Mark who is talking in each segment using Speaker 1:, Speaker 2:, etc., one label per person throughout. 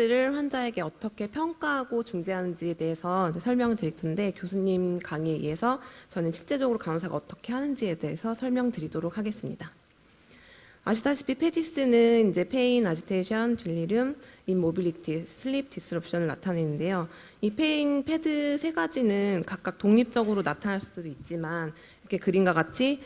Speaker 1: 를 환자에게 어떻게 평가하고 중재하는지에 대해서 이제 설명을 드릴 텐데, 교수님 강의에 의해서 저는 실제적으로 간호사가 어떻게 하는지에 대해서 설명드리도록 하겠습니다. 아시다시피 페디스는 이제 페인, 아지테이션, 딜리륨, 인모빌리티, 슬립 디스럽션을 나타내는데요. 이 페인, 패드 세 가지는 각각 독립적으로 나타날 수도 있지만 이렇게 그림과 같이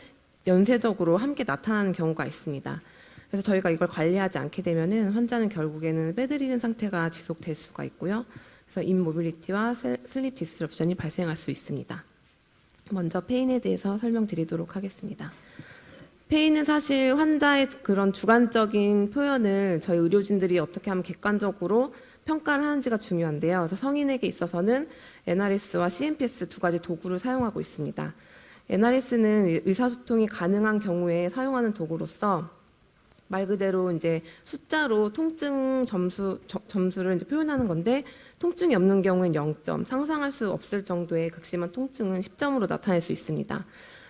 Speaker 1: 연쇄적으로 함께 나타나는 경우가 있습니다. 그래서 저희가 이걸 관리하지 않게 되면은 환자는 결국에는 빼드리는 상태가 지속될 수가 있고요. 그래서 인모빌리티와 슬립 디스럽션이 발생할 수 있습니다. 먼저 페인에 대해서 설명드리도록 하겠습니다. 페인은 사실 환자의 그런 주관적인 표현을 저희 의료진들이 어떻게 하면 객관적으로 평가를 하는지가 중요한데요. 그래서 성인에게 있어서는 NRS와 CMPS 두 가지 도구를 사용하고 있습니다. NRS는 의사소통이 가능한 경우에 사용하는 도구로서 말 그대로 이제 숫자로 통증 점수를 이제 표현하는 건데, 통증이 없는 경우엔 0점, 상상할 수 없을 정도의 극심한 통증은 10점으로 나타낼 수 있습니다.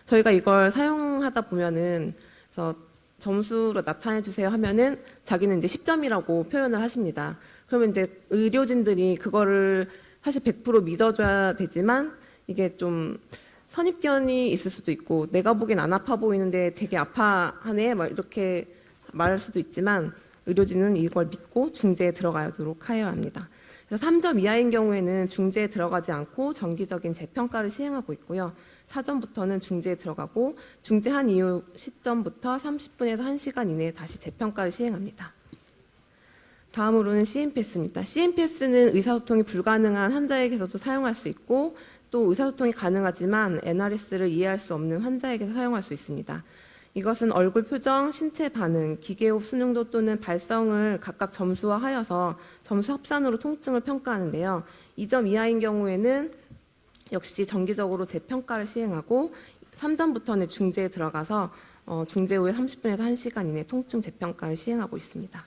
Speaker 1: 저희가 이걸 사용하다 보면은, 그래서 점수로 나타내 주세요 하면은 자기는 이제 10점이라고 표현을 하십니다. 그러면 이제 의료진들이 그거를 사실 100% 믿어줘야 되지만, 이게 좀 선입견이 있을 수도 있고, 내가 보기엔 안 아파 보이는데 되게 아파하네, 막 이렇게 말할 수도 있지만 의료진은 이걸 믿고 중재에 들어가도록 하여야 합니다. 그래서 3점 이하인 경우에는 중재에 들어가지 않고 정기적인 재평가를 시행하고 있고요. 4점부터는 중재에 들어가고, 중재한 이후 시점부터 30분에서 1시간 이내에 다시 재평가를 시행합니다. 다음으로는 CMPS입니다. CMPS는 의사소통이 불가능한 환자에게서도 사용할 수 있고, 또 의사소통이 가능하지만 NRS를 이해할 수 없는 환자에게서 사용할 수 있습니다. 이것은 얼굴 표정, 신체 반응, 기계호흡 순응도 또는 발성을 각각 점수화하여서 점수 합산으로 통증을 평가하는데요. 2점 이하인 경우에는 역시 정기적으로 재평가를 시행하고, 3점부터는 중재에 들어가서 중재 후에 30분에서 1시간 이내 통증 재평가를 시행하고 있습니다.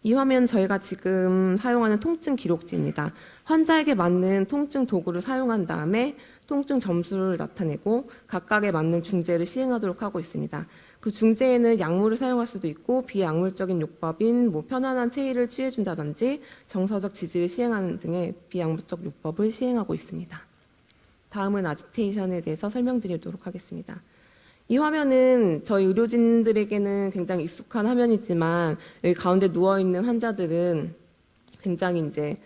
Speaker 1: 이 화면 저희가 지금 사용하는 통증 기록지입니다. 환자에게 맞는 통증 도구를 사용한 다음에 통증 점수를 나타내고 각각에 맞는 중재를 시행하도록 하고 있습니다. 그 중재에는 약물을 사용할 수도 있고, 비약물적인 요법인 편안한 체의를 취해준다든지 정서적 지지를 시행하는 등의 비약물적 요법을 시행하고 있습니다. 다음은 아지테이션에 대해서 설명드리도록 하겠습니다. 이 화면은 저희 의료진들에게는 굉장히 익숙한 화면이지만, 여기 가운데 누워있는 환자들은 굉장히 이제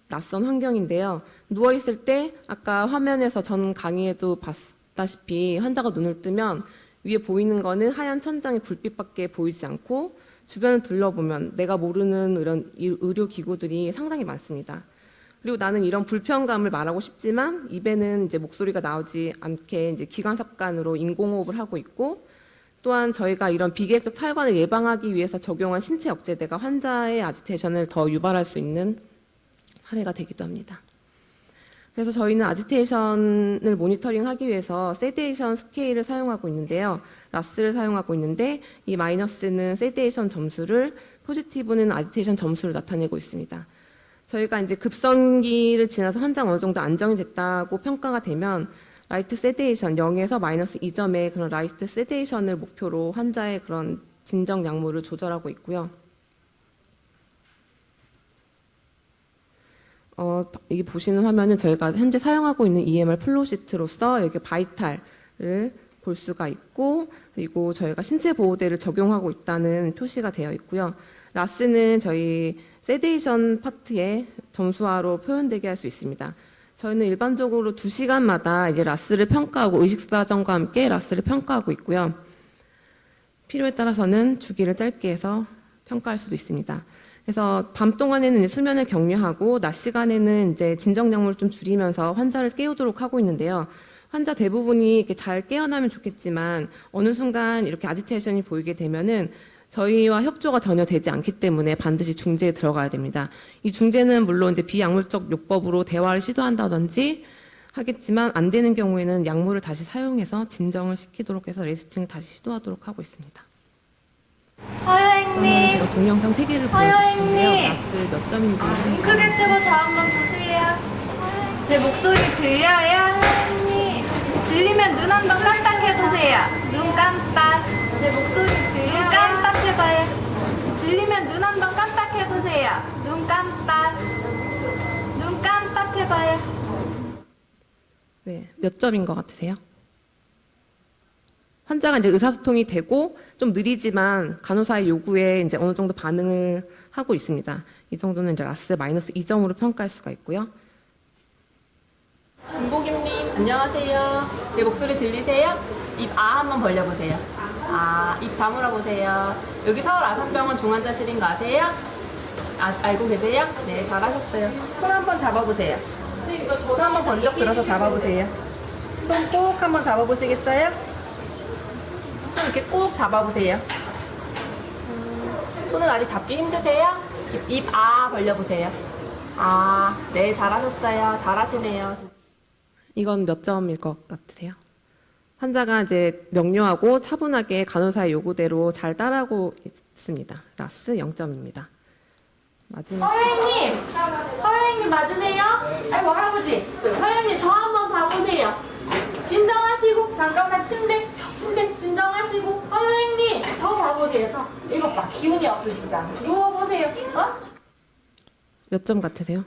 Speaker 1: 낯선 환경인데요. 누워있을 때 아까 화면에서 전 강의에도 봤다시피 환자가 눈을 뜨면 위에 보이는 거는 하얀 천장의 불빛밖에 보이지 않고, 주변을 둘러보면 내가 모르는 이런 의료기구들이 상당히 많습니다. 그리고 나는 이런 불편감을 말하고 싶지만 입에는 이제 목소리가 나오지 않게 이제 기관삽관으로 인공호흡을 하고 있고, 또한 저희가 이런 비계획적 탈관을 예방하기 위해서 적용한 신체 억제제가 환자의 아지테이션을 더 유발할 수 있는 사례가 되기도 합니다. 그래서 저희는 아지테이션을 모니터링하기 위해서 세데이션 스케일을 사용하고 있는데요. 라스를 사용하고 있는데, 이 마이너스는 세데이션 점수를, 포지티브는 아지테이션 점수를 나타내고 있습니다. 저희가 이제 급성기를 지나서 환자가 어느 정도 안정이 됐다고 평가가 되면 라이트 세데이션 0에서 마이너스 2점의 그런 라이트 세데이션을 목표로 환자의 그런 진정 약물을 조절하고 있고요. 이게 보시는 화면은 저희가 현재 사용하고 있는 EMR 플로시트로서 여기 바이탈을 볼 수가 있고, 그리고 저희가 신체 보호대를 적용하고 있다는 표시가 되어 있고요. 라스는 저희 세데이션 파트의 점수화로 표현되게 할 수 있습니다. 저희는 일반적으로 2시간마다 이제 라스를 평가하고 의식사정과 함께 라스를 평가하고 있고요. 필요에 따라서는 주기를 짧게 해서 평가할 수도 있습니다. 그래서 밤 동안에는 수면을 격려하고 낮 시간에는 이제 진정약물을 좀 줄이면서 환자를 깨우도록 하고 있는데요. 환자 대부분이 이렇게 잘 깨어나면 좋겠지만 어느 순간 이렇게 아지테이션이 보이게 되면은 저희와 협조가 전혀 되지 않기 때문에 반드시 중재에 들어가야 됩니다. 이 중재는 물론 이제 비약물적 요법으로 대화를 시도한다든지 하겠지만 안 되는 경우에는 약물을 다시 사용해서 진정을 시키도록 해서 레스팅을 다시 시도하도록 하고 있습니다. 그러면 제가 동영상 3개를 보여드릴 텐데요. 라스 몇 점인지
Speaker 2: 크게 뜨고 저 한번 보세요. 제 목소리 들려요? 하연님 들리면 눈 한번 깜빡해보세요. 눈 깜빡. 제 목소리 들려요? 눈 깜빡해봐요. 들리면 눈 한번 깜빡해보세요.
Speaker 1: 네, 몇 점인 것 같으세요? 환자가 이제 의사소통이 되고 좀 느리지만 간호사의 요구에 이제 어느 정도 반응을 하고 있습니다. 이 정도는 이제 라스 마이너스 2점으로 평가할 수가 있고요.
Speaker 3: 김보김님 안녕하세요. 제 목소리 들리세요? 입 아 한번 벌려보세요. 아, 입 다물어 보세요. 여기 서울 아산병원 중환자실인 거 아세요? 알고 계세요? 네, 잘하셨어요. 손 한번 잡아보세요. 손 한번 번쩍 들어서 잡아보세요. 손 꼭 한번 잡아보시겠어요? 손 이렇게 꼭 잡아보세요. 손은 아직 잡기 힘드세요? 입 아 벌려보세요. 아, 네, 잘하셨어요. 잘하시네요.
Speaker 1: 이건 몇 점일 것 같으세요? 환자가 이제 명료하고 차분하게 간호사의 요구대로 잘 따라하고 있습니다. 라스 0점입니다. 마지막.
Speaker 3: 허영님 맞으세요? 아이고 할아버지 허영님 저 한번 봐보세요. 진정하시고 잠깐만 침대 진정하시고 허영님 저 봐보세요. 저 이것 봐 기운이 없으시잖아. 누워보세요. 어?
Speaker 1: 몇 점 같으세요?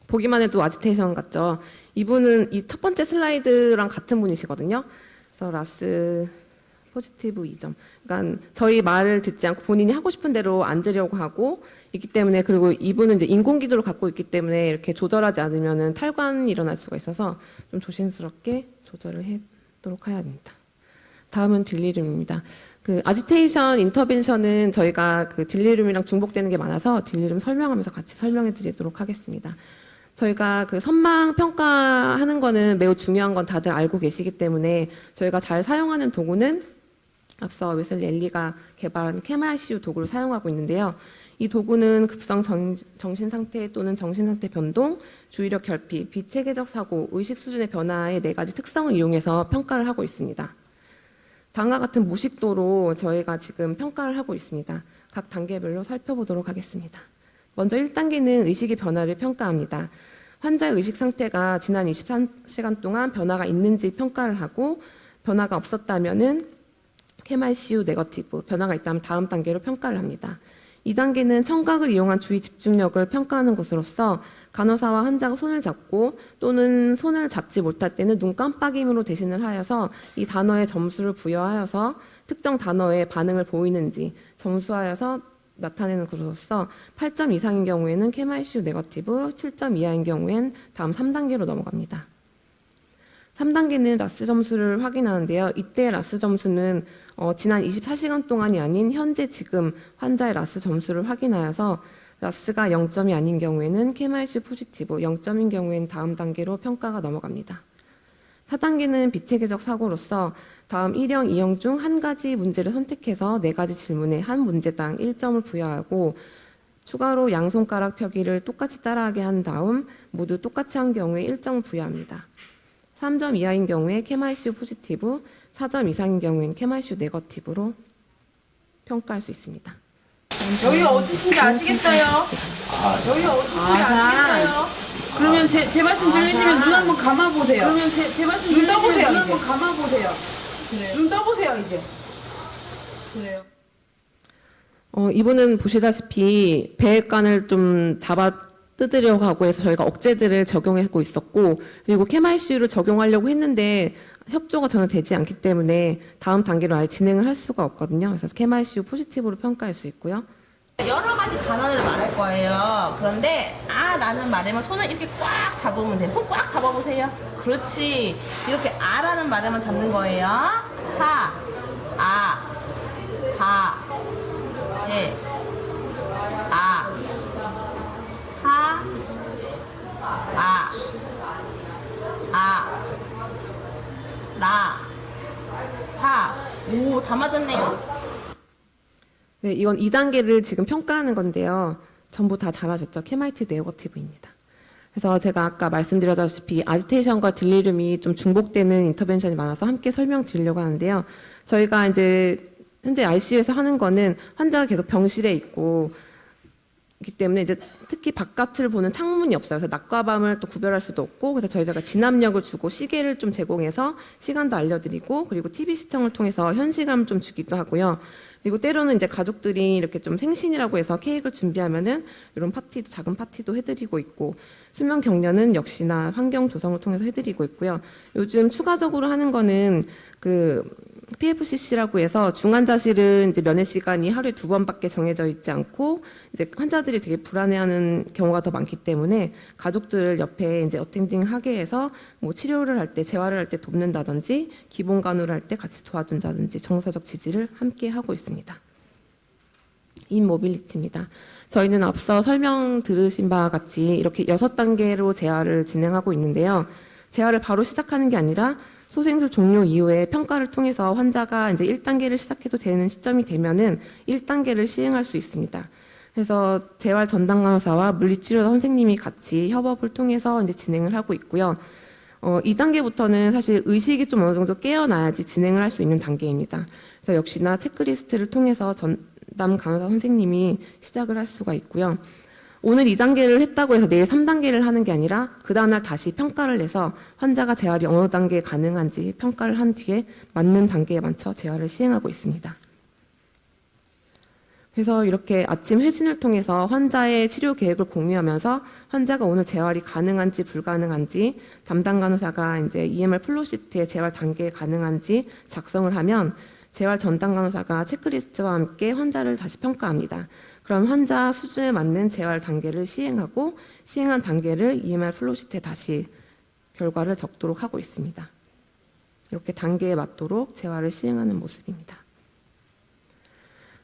Speaker 1: 보기만 해도 아지테이션 같죠? 이분은 이 첫 번째 슬라이드랑 같은 분이시거든요. 그래서 라스 포지티브 2점. 그러니까 저희 말을 듣지 않고 본인이 하고 싶은 대로 앉으려고 하고 있기 때문에, 그리고 이분은 이제 인공기도를 갖고 있기 때문에 이렇게 조절하지 않으면은 탈관이 일어날 수가 있어서 좀 조심스럽게 조절을 하도록 해야 됩니다. 다음은 딜리룸입니다. 그 아지테이션 인터벤션은 저희가 그 딜리룸이랑 중복되는 게 많아서 딜리룸 설명하면서 같이 설명해 드리도록 하겠습니다. 저희가 그 선망 평가하는 거는 매우 중요한 건 다들 알고 계시기 때문에 저희가 잘 사용하는 도구는 앞서 웨슬리 엘리가 개발한 캠ICU 도구를 사용하고 있는데요. 이 도구는 급성 정신상태 또는 정신상태 변동, 주의력 결핍, 비체계적 사고, 의식 수준의 변화의 4가지 특성을 이용해서 평가를 하고 있습니다. 다음과 같은 모식도로 저희가 지금 평가를 하고 있습니다. 각 단계별로 살펴보도록 하겠습니다. 먼저 1단계는 의식의 변화를 평가합니다. 환자의 의식 상태가 지난 23시간 동안 변화가 있는지 평가를 하고, 변화가 없었다면은 캠ICU 네거티브, 변화가 있다면 다음 단계로 평가를 합니다. 2단계는 청각을 이용한 주의 집중력을 평가하는 것으로서 간호사와 환자가 손을 잡고 또는 손을 잡지 못할 때는 눈 깜빡임으로 대신을 하여서 이 단어에 점수를 부여하여서 특정 단어에 반응을 보이는지 점수하여서 나타내는 것으로서 8점 이상인 경우에는 캠ICU 네거티브, 7점 이하인 경우엔 다음 3단계로 넘어갑니다. 3단계는 라스 점수를 확인하는데요. 이때 라스 점수는 지난 24시간 동안이 아닌 현재 지금 환자의 라스 점수를 확인하여서 라스가 0점이 아닌 경우에는 캠ICU 포지티브, 0점인 경우에는 다음 단계로 평가가 넘어갑니다. 4단계는 비체계적 사고로서 다음 1형, 2형 중 한 가지 문제를 선택해서 4가지 질문에 한 문제당 1점을 부여하고 추가로 양손가락 펴기를 똑같이 따라하게 한 다음 모두 똑같이 한 경우에 1점을 부여합니다. 3점 이하인 경우에 캠ICU 포지티브, 4점 이상인 경우에는 캠ICU 네거티브로 평가할 수 있습니다.
Speaker 4: 여기가 어디신지 아시겠어요? 여기가 어디신지 아시겠어요? 그러면 제 말씀 들리시면 눈 한번 감아보세요. 그러면 제 말씀 들리시면 눈 한번 감아보세요. 눈 떠보세요 이제. 그래요.
Speaker 1: 이분은 보시다시피 배관을 좀 잡아 뜯으려고 하고 해서 저희가 억제들을 적용하고 있었고, 그리고 캠ICU를 적용하려고 했는데 협조가 전혀 되지 않기 때문에 다음 단계로 아예 진행을 할 수가 없거든요. 그래서 캠ICU 포지티브로 평가할 수 있고요.
Speaker 3: 여러 가지 단어를 말할 거예요. 그런데 아라는 말에만 손을 이렇게 꽉 잡으면 돼요. 손 꽉 잡아보세요. 그렇지. 이렇게 아라는 말에만 잡는 거예요. 하, 아, 하, 예, 아, 하, 아, 아, 라, 하. 오, 다 맞았네요.
Speaker 1: 네, 이건 2단계를 지금 평가하는 건데요. 전부 다 잘하셨죠? 캠ICU 네거티브입니다. 그래서 제가 아까 말씀드렸다시피 아지테이션과 딜리룸이 좀 중복되는 인터벤션이 많아서 함께 설명드리려고 하는데요. 저희가 이제 현재 ICU에서 하는 거는 환자가 계속 병실에 있고 때문에 이제 특히 바깥을 보는 창문이 없어요. 그래서 낮과 밤을 또 구별할 수도 없고, 그래서 저희가 진압력을 주고 시계를 좀 제공해서 시간도 알려드리고, 그리고 TV 시청을 통해서 현시감을 좀 주기도 하고요. 그리고 때로는 이제 가족들이 이렇게 좀 생신이라고 해서 케이크를 준비하면은 이런 파티도, 작은 파티도 해드리고 있고, 수면 격려는 역시나 환경 조성을 통해서 해드리고 있고요. 요즘 추가적으로 하는 거는 PFCC라고 해서 중환자실은 이제 면회 시간이 하루에 2번밖에 정해져 있지 않고, 이제 환자들이 되게 불안해하는 경우가 더 많기 때문에 가족들 옆에 이제 어텐딩하게 해서 뭐 치료를 할 때, 재활을 할 때 돕는다든지, 기본 간호를 할 때 같이 도와준다든지 정서적 지지를 함께 하고 있습니다. 인모빌리티입니다. 저희는 앞서 설명 들으신 바와 같이 이렇게 6단계로 재활을 진행하고 있는데요. 재활을 바로 시작하는 게 아니라 소생술 종료 이후에 평가를 통해서 환자가 이제 1단계를 시작해도 되는 시점이 되면은 1단계를 시행할 수 있습니다. 그래서 재활 전담 간호사와 물리치료 선생님이 같이 협업을 통해서 이제 진행을 하고 있고요. 2단계부터는 사실 의식이 좀 어느 정도 깨어나야지 진행을 할 수 있는 단계입니다. 그래서 역시나 체크리스트를 통해서 전담 간호사 선생님이 시작을 할 수가 있고요. 오늘 2단계를 했다고 해서 내일 3단계를 하는 게 아니라 그 다음날 다시 평가를 내서 환자가 재활이 어느 단계에 가능한지 평가를 한 뒤에 맞는 단계에 맞춰 재활을 시행하고 있습니다. 그래서 이렇게 아침 회진을 통해서 환자의 치료 계획을 공유하면서 환자가 오늘 재활이 가능한지 불가능한지 담당 간호사가 이제 EMR 플로시트에 재활 단계에 가능한지 작성을 하면 재활 전담 간호사가 체크리스트와 함께 환자를 다시 평가합니다. 그럼 환자 수준에 맞는 재활 단계를 시행하고 시행한 단계를 EMR 플로시트에 다시 결과를 적도록 하고 있습니다. 이렇게 단계에 맞도록 재활을 시행하는 모습입니다.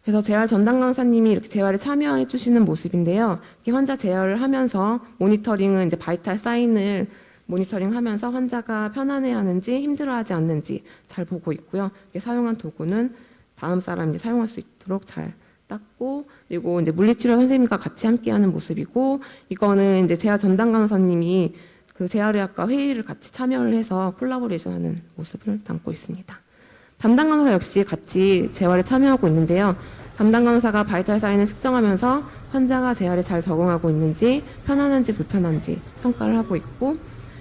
Speaker 1: 그래서 재활 전담 강사님이 이렇게 재활에 참여해 주시는 모습인데요. 이렇게 환자 재활을 하면서 모니터링은 이제 바이탈 사인을 모니터링하면서 환자가 편안해하는지 힘들어하지 않는지 잘 보고 있고요. 이렇게 사용한 도구는 다음 사람이 사용할 수 있도록 잘 닦고, 그리고 이제 물리치료 선생님과 같이 함께하는 모습이고, 이거는 이제 재활 전담 간호사님이 그 재활의학과 회의를 같이 참여를 해서 콜라보레이션하는 모습을 담고 있습니다. 담당 간호사 역시 같이 재활에 참여하고 있는데요. 담당 간호사가 바이탈 사인을 측정하면서 환자가 재활에 잘 적응하고 있는지, 편안한지 불편한지 평가를 하고 있고,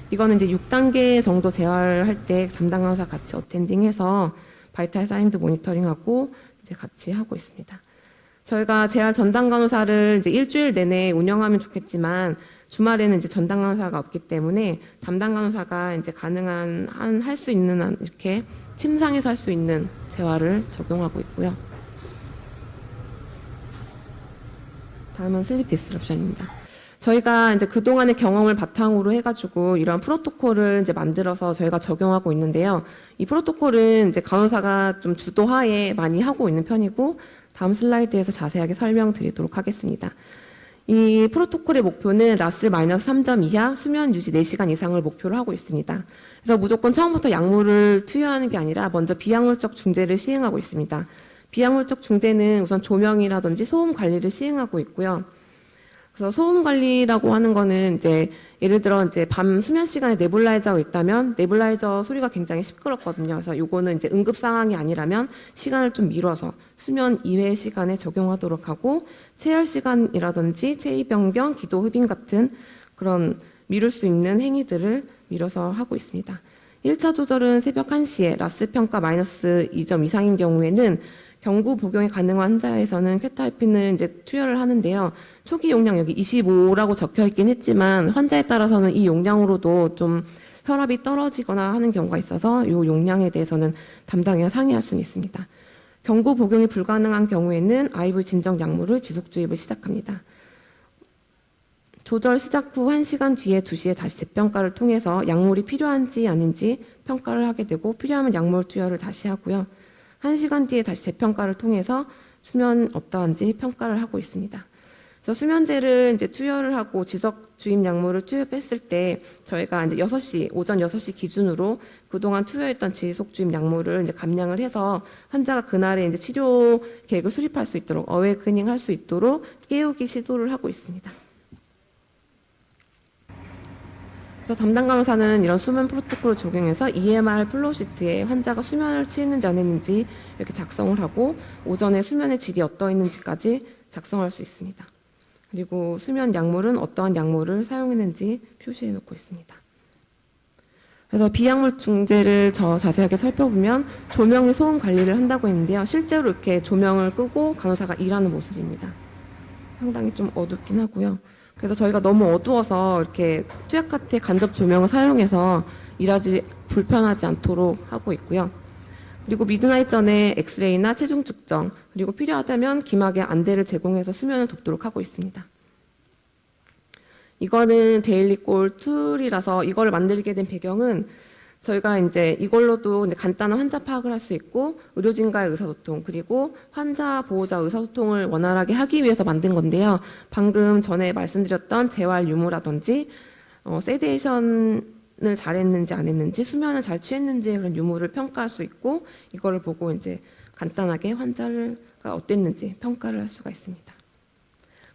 Speaker 1: 이거는 이제 6단계 정도 재활을 할 때 담당 간호사 같이 어텐딩해서 바이탈 사인도 모니터링하고 이제 같이 하고 있습니다. 저희가 재활 전담 간호사를 이제 일주일 내내 운영하면 좋겠지만 주말에는 이제 전담 간호사가 없기 때문에 담당 간호사가 이제 가능한 한 할 수 있는 한 이렇게 침상에서 할 수 있는 재활을 적용하고 있고요. 다음은 슬립 디스럽션입니다. 저희가 이제 그동안의 경험을 바탕으로 해가지고 이런 프로토콜을 이제 만들어서 저희가 적용하고 있는데요. 이 프로토콜은 이제 간호사가 좀 주도하에 많이 하고 있는 편이고, 다음 슬라이드에서 자세하게 설명드리도록 하겠습니다. 이 프로토콜의 목표는 라스 -3점 이하 수면 유지 4시간 이상을 목표로 하고 있습니다. 그래서 무조건 처음부터 약물을 투여하는 게 아니라 먼저 비약물적 중재를 시행하고 있습니다. 비약물적 중재는 우선 조명이라든지 소음 관리를 시행하고 있고요. 그래서 소음 관리라고 하는 거는 이제 예를 들어 이제 밤 수면 시간에 네뷸라이저가 있다면 네뷸라이저 소리가 굉장히 시끄럽거든요. 그래서 요거는 이제 응급 상황이 아니라면 시간을 좀 미뤄서 수면 이외의 시간에 적용하도록 하고, 체열 시간이라든지 체위 변경, 기도 흡인 같은 그런 미룰 수 있는 행위들을 미뤄서 하고 있습니다. 1차 조절은 새벽 1시에 라스 평가 -2점 이상인 경우에는 경구 복용이 가능한 환자에서는 퀘타이핀을 이제 투여를 하는데요. 초기 용량 여기 25라고 적혀 있긴 했지만 환자에 따라서는 이 용량으로도 좀 혈압이 떨어지거나 하는 경우가 있어서 이 용량에 대해서는 담당이와 상의할 수는 있습니다. 경구 복용이 불가능한 경우에는 IV 진정 약물을 지속 주입을 시작합니다. 조절 시작 후 1시간 뒤에 2시에 다시 재평가를 통해서 약물이 필요한지 아닌지 평가를 하게 되고, 필요하면 약물 투여를 다시 하고요. 1시간 뒤에 다시 재평가를 통해서 수면 어떠한지 평가를 하고 있습니다. 그래서 수면제를 이제 투여를 하고 지속 주입 약물을 투여했을 때 저희가 이제 6시, 오전 6시 기준으로 그동안 투여했던 지속 주입 약물을 이제 감량을 해서 환자가 그날에 이제 치료 계획을 수립할 수 있도록, 어웨이크닝 할 수 있도록 깨우기 시도를 하고 있습니다. 그래서 담당 간호사는 이런 수면 프로토콜을 적용해서 EMR 플로시트에 환자가 수면을 취했는지 안 했는지 이렇게 작성을 하고, 오전에 수면의 질이 어떠했는지까지 작성할 수 있습니다. 그리고 수면 약물은 어떠한 약물을 사용했는지 표시해 놓고 있습니다. 그래서 비약물 중재를 더 자세하게 살펴보면 조명의 소음 관리를 한다고 했는데요. 실제로 이렇게 조명을 끄고 간호사가 일하는 모습입니다. 상당히 좀 어둡긴 하고요. 그래서 저희가 너무 어두워서 이렇게 투약카트의 간접 조명을 사용해서 일하지 불편하지 않도록 하고 있고요. 그리고 미드나잇 전에 엑스레이나 체중 측정, 그리고 필요하다면 기막에 안대를 제공해서 수면을 돕도록 하고 있습니다. 이거는 데일리꼴 툴이라서 이거를 만들게 된 배경은 저희가 이제 이걸로도 이제 간단한 환자 파악을 할 수 있고 의료진과의 의사소통 그리고 환자 보호자 의사소통을 원활하게 하기 위해서 만든 건데요. 방금 전에 말씀드렸던 재활 유무라든지 세데이션을 잘했는지 안 했는지 수면을 잘 취했는지 그런 유무를 평가할 수 있고 이거를 보고 이제 간단하게 환자가 어땠는지 평가를 할 수가 있습니다.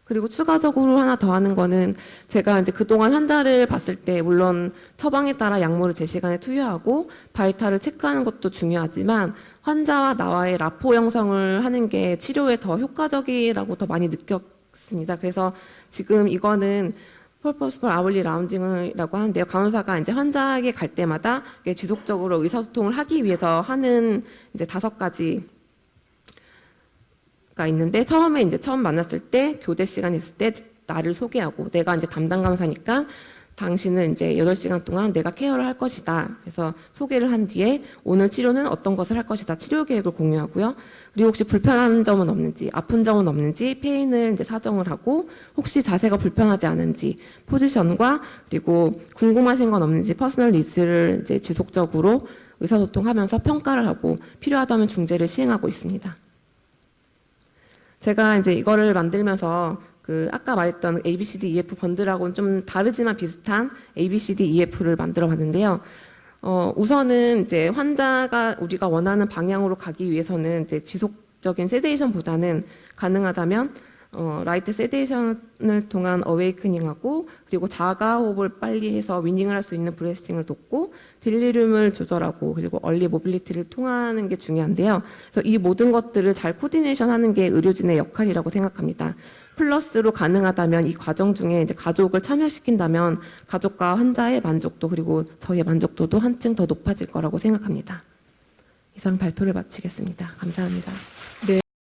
Speaker 1: 그리고 추가적으로 하나 더 하는 거는 제가 이제 그동안 환자를 봤을 때 물론 처방에 따라 약물을 제 시간에 투여하고 바이탈을 체크하는 것도 중요하지만 환자와 나와의 라포 형성을 하는 게 치료에 더 효과적이라고 더 많이 느꼈습니다. 그래서 지금 이거는 퍼포스풀 아울리 라운딩이라고 하는데요. 간호사가 이제 환자에게 갈 때마다 지속적으로 의사소통을 하기 위해서 하는 이제 5가지 가 있는데 처음에 이제 처음 만났을 때 교대 시간이 있을 때 나를 소개하고 내가 이제 담당 간호사니까 당신은 이제 8시간 동안 내가 케어를 할 것이다. 그래서 소개를 한 뒤에 오늘 치료는 어떤 것을 할 것이다. 치료 계획을 공유하고요. 그리고 혹시 불편한 점은 없는지, 아픈 점은 없는지 페인을 이제 사정을 하고 혹시 자세가 불편하지 않은지 포지션과 그리고 궁금하신 건 없는지 퍼스널 니즈를 이제 지속적으로 의사소통하면서 평가를 하고 필요하다면 중재를 시행하고 있습니다. 제가 이제 이거를 만들면서 그 아까 말했던 ABCD EF 번들하고는 좀 다르지만 비슷한 ABCD EF를 만들어 봤는데요. 우선은 이제 환자가 우리가 원하는 방향으로 가기 위해서는 이제 지속적인 세데이션보다는 가능하다면 라이트 세데이션을 통한 어웨이크닝하고 그리고 자가 호흡을 빨리 해서 위닝을 할 수 있는 브레스팅을 돕고 딜리륨을 조절하고 그리고 얼리 모빌리티를 통하는 게 중요한데요. 그래서 이 모든 것들을 잘 코디네이션하는 게 의료진의 역할이라고 생각합니다. 플러스로 가능하다면 이 과정 중에 이제 가족을 참여시킨다면 가족과 환자의 만족도 그리고 저희의 만족도도 한층 더 높아질 거라고 생각합니다. 이상 발표를 마치겠습니다. 감사합니다.